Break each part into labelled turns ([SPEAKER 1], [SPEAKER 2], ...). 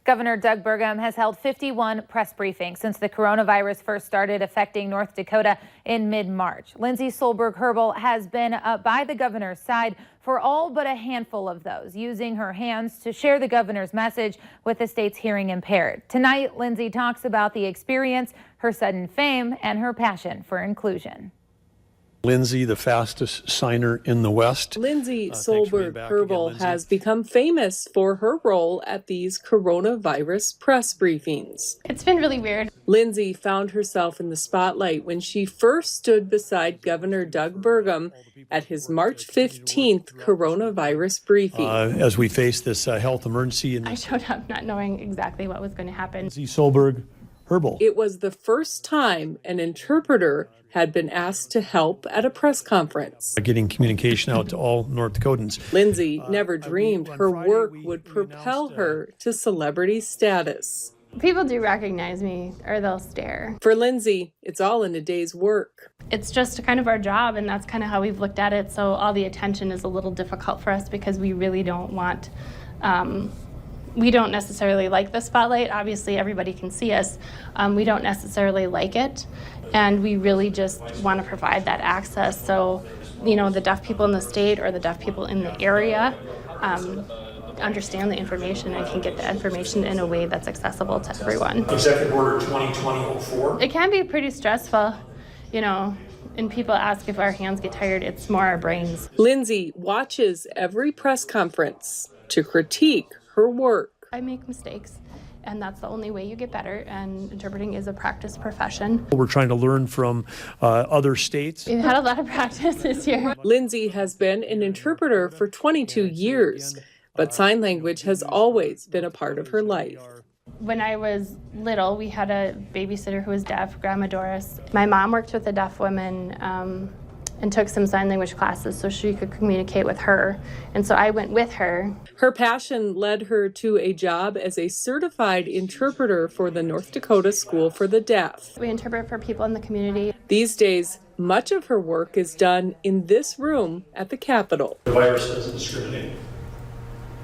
[SPEAKER 1] Governor Doug Burgum has held 51 press briefings since the coronavirus first started affecting North Dakota in mid-March. Lindsay Solberg-Herbel has been by the governor's side for all but a handful of those, using her hands to share the governor's message with the state's hearing impaired. Tonight, Lindsay talks about the experience, her sudden fame, and her passion for inclusion.
[SPEAKER 2] Lindsay, the fastest signer in the West.
[SPEAKER 3] Lindsay Solberg-Herbel has become famous for her role at these coronavirus press briefings.
[SPEAKER 4] It's been really weird.
[SPEAKER 3] Lindsay found herself in the spotlight when she first stood beside Governor Doug Burgum at his March 15th coronavirus briefing.
[SPEAKER 2] As we face this health emergency.
[SPEAKER 4] I showed up not knowing exactly what was going to happen.
[SPEAKER 2] Lindsay Solberg-Herbel.
[SPEAKER 3] It was the first time an interpreter had been asked to help at a press conference.
[SPEAKER 2] Getting communication out to all North Dakotans.
[SPEAKER 3] Lindsay never dreamed her work would propel her to celebrity status.
[SPEAKER 4] People do recognize me, or they'll stare.
[SPEAKER 3] For Lindsay, it's all in a day's work.
[SPEAKER 4] It's just kind of our job, and that's kind of how we've looked at it. So all the attention is a little difficult for us because we really don't want we don't necessarily like the spotlight. Obviously, everybody can see us. We don't necessarily like it, and we really just want to provide that access so, you know, the deaf people in the state or the deaf people in the area understand the information and can get the information in a way that's accessible to everyone.
[SPEAKER 2] Executive Order 2020-04.
[SPEAKER 4] It can be pretty stressful, you know, and people ask if our hands get tired. It's more our brains.
[SPEAKER 3] Lindsay watches every press conference to critique her work.
[SPEAKER 4] I make mistakes, and that's the only way you get better, and interpreting is a practice profession.
[SPEAKER 2] We're trying to learn from other states.
[SPEAKER 4] We've had a lot of practice this year.
[SPEAKER 3] Lindsay has been an interpreter for 22 years, but sign language has always been a part of her life.
[SPEAKER 4] When I was little, we had a babysitter who was deaf, Grandma Doris. My mom worked with a deaf woman and took some sign language classes so she could communicate with her. And so I went with her.
[SPEAKER 3] Her passion led her to a job as a certified interpreter for the North Dakota School for the Deaf.
[SPEAKER 4] We interpret for people in the community.
[SPEAKER 3] These days, much of her work is done in this room at the Capitol.
[SPEAKER 2] The virus doesn't discriminate,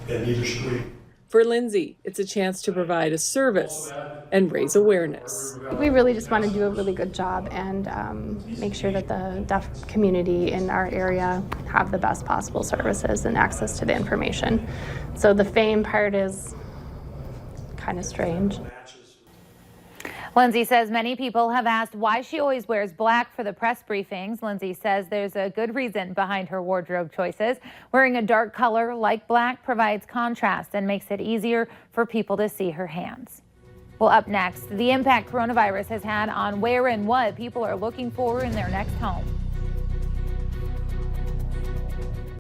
[SPEAKER 2] and neither should we.
[SPEAKER 3] For Lindsay, it's a chance to provide a service and raise awareness.
[SPEAKER 4] We really just want to do a really good job and make sure that the deaf community in our area have the best possible services and access to the information. So the fame part is kind of strange.
[SPEAKER 1] Lindsay says many people have asked why she always wears black for the press briefings. Lindsay says there's a good reason behind her wardrobe choices. Wearing a dark color like black provides contrast and makes it easier for people to see her hands. Well, up next, the impact coronavirus has had on where and what people are looking for in their next home.